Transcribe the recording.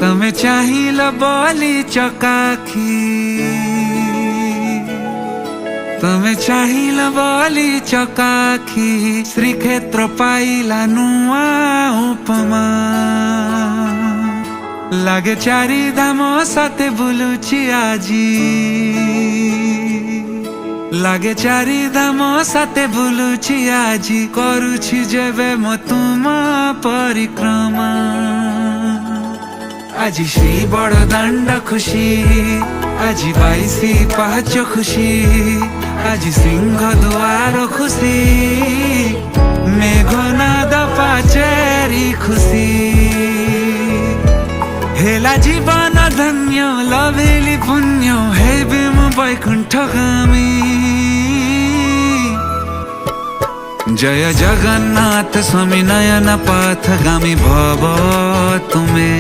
तमे चाहिल बोली चकाखी, तमे चाहिल बोली चकाखी, श्रीक्षेत्र पाइला नुआ उपमा। लागे चारि धाम साथे बुलुची आजी, लागे चारि धाम साथे बुलुची आजी, करुछि जेबे म तुमा परिक्रमा। আজি শ্রী বড় দাণ্ড খুশি, আজি 22 পাহাচ খুশি, আজি সিংহ দুয়ার খুশি, মেঘনাদ পাচেরি খুশি। হেলা জীবন ধন্য লভেলি পুণ্য, হেবে মু বৈকুণ্ঠগামী। जय जगन्नाथ स्वामी नयन पथगामी भव तुमे।